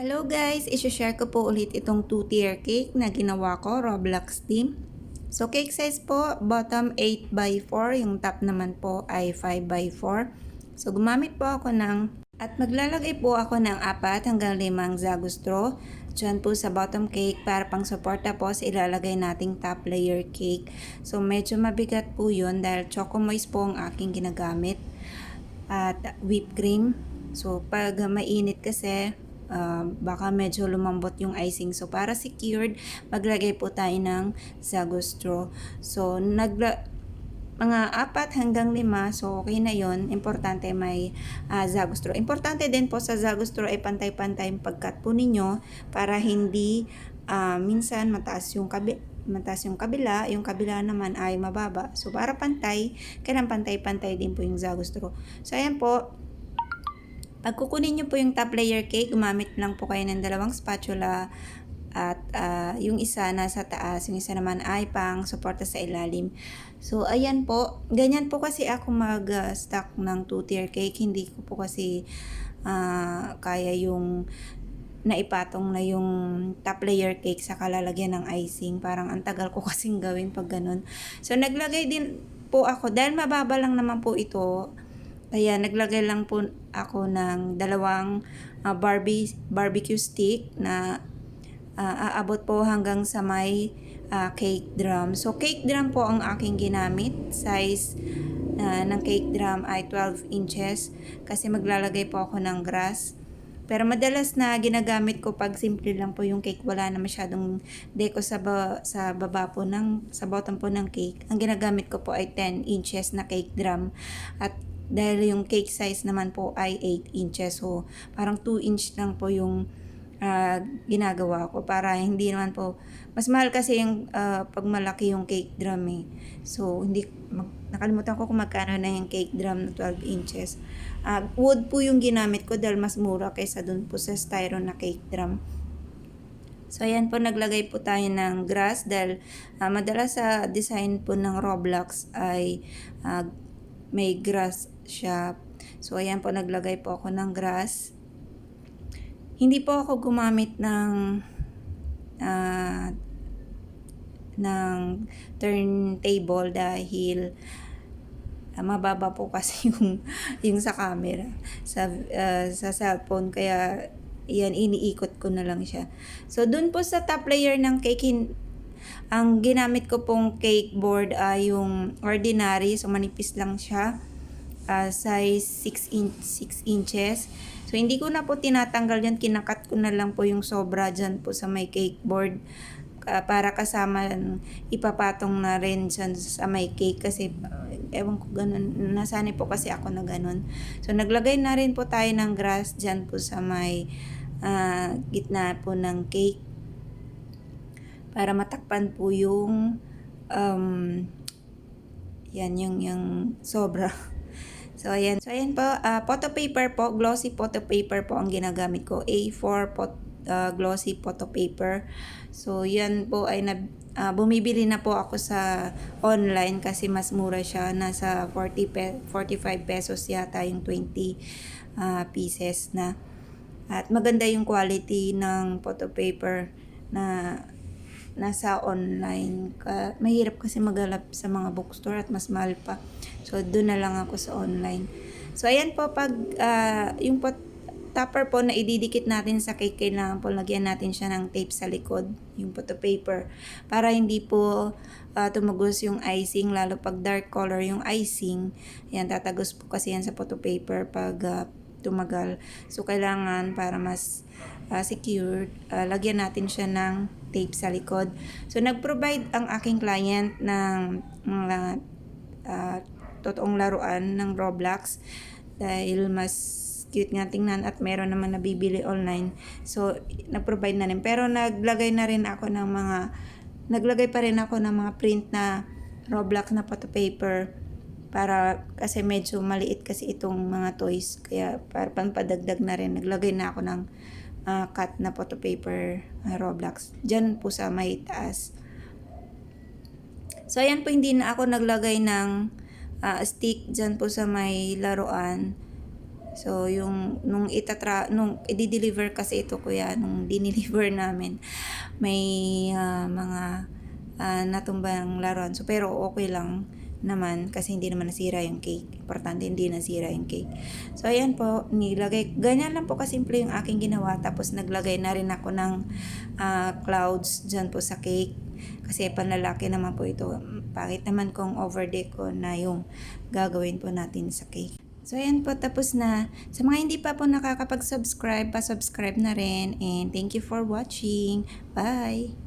Hello guys! Isha-share ko po ulit itong 2-tier cake na ginawa ko, Roblox team. So cake size po, bottom 8 by 4, yung top naman po ay 5 by 4. So gumamit po ako at maglalagay po ako ng 4 hanggang 5 Zagustro dyan po sa bottom cake para pang suporta po sa ilalagay nating top layer cake. So medyo mabigat po yun dahil choco moist po ang aking ginagamit at whipped cream. So pag mainit kasi baka medyo lumambot yung icing. So para secured, maglagay po tayo ng Zagustro. So mga 4 hanggang 5, so okay na yon. Importante may Zagustro. Importante din po sa Zagustro ay pantay-pantay yung pagkat po ninyo para hindi minsan mataas yung kabila, yung kabila naman ay mababa. So para pantay, kailangan pantay-pantay din po yung Zagustro. So ayan po, pag kukunin nyo po yung top layer cake, gumamit lang po kayo ng 2 spatula at yung isa nasa taas, yung isa naman ay pang suporta sa ilalim. So ayan po, ganyan po kasi ako mag-stock ng 2-tier cake. Hindi ko po kasi kaya yung naipatong na yung top layer cake sa kalalagyan ng icing. Parang ang tagal ko kasing gawin pag ganun. So naglagay din po ako, dahil mababa lang naman po ito, kaya naglagay lang po ako ng 2 barbecue stick na aabot po hanggang sa may cake drum. So cake drum po ang aking ginamit. Size ng cake drum ay 12 inches kasi maglalagay po ako ng grass. Pero madalas na ginagamit ko pag simple lang po yung cake, wala na masyadong deco sa baba po sa bottom po ng cake. Ang ginagamit ko po ay 10 inches na cake drum. At dahil yung cake size naman po ay 8 inches. So parang 2 inch lang po yung ginagawa ko para hindi naman po, mas mahal kasi yung pag malaki yung cake drum eh. So nakalimutan ko kung magkano na yung cake drum na 12 inches. Wood po yung ginamit ko dahil mas mura kaysa dun po sa styrofoam na cake drum. So ayan po, naglagay po tayo ng grass dahil madalas sa design po ng Roblox ay may grass siya. So ayan po, naglagay po ako ng grass. Hindi po ako gumamit ng turntable dahil mababa po kasi yung sa camera sa cellphone, kaya yan, iniikot ko na lang siya. So dun po sa top layer ng cake, ang ginamit ko pong cake board ay yung ordinary, so manipis lang siya, size 6 inches. So hindi ko na po tinatanggal yan, kinakat ko na lang po yung sobra dyan po sa may cake board para kasama ipapatong na rin dyan sa may cake kasi ewan ko, ganun, nasanay po kasi ako na ganun. So naglagay na rin po tayo ng grass dyan po sa may gitna po ng cake para matakpan po yung yan, yung sobra. So ayan po, photo paper po, glossy photo paper po ang ginagamit ko, A4 glossy photo paper. So yan po ay bumibili na po ako sa online kasi mas mura siya, nasa 45 pesos yata yung 20 pieces na. At maganda yung quality ng photo paper na nasa online. Mahirap kasi maghanap sa mga bookstore at mas mahal pa. So doon na lang ako sa online. So ayan po, pag yung topper po na ididikit natin sa cake, kailangan po lagyan natin siya ng tape sa likod, yung photo paper, para hindi po tumagos yung icing, lalo pag dark color yung icing. Yan, tatagos po kasi yan sa photo paper pag tumagal. So kailangan para mas secure, lagyan natin siya ng tape sa likod. So nag-provide ang aking client ng mga totoong laruan ng Roblox dahil mas cute nga tingnan at meron naman nabibili online. So nag-provide na rin, pero naglagay pa rin ako ng mga print na Roblox na photo paper para kasi medyo maliit kasi itong mga toys, kaya para pangpadagdag na rin naglagay na ako ng cut na photo paper Roblox dyan po sa may taas. So ayan po, hindi na ako naglagay ng stick dyan po sa may laruan So, nung i-deliver kasi ito kuya, nung dineliver namin, may mga natumbang laruan. So, pero okay lang naman kasi hindi naman nasira yung cake. Importante hindi nasira yung cake. So, ayan po, ganyan lang po kasimple yung aking ginawa. Tapos, naglagay na rin ako ng clouds dyan po sa cake. Kasi panlalaki naman po ito. Pangit naman kung overdeco na yung gagawin po natin sa cake. So, ayan po, tapos na. Sa mga hindi pa po nakakapag-subscribe, pa-subscribe na rin. And thank you for watching. Bye!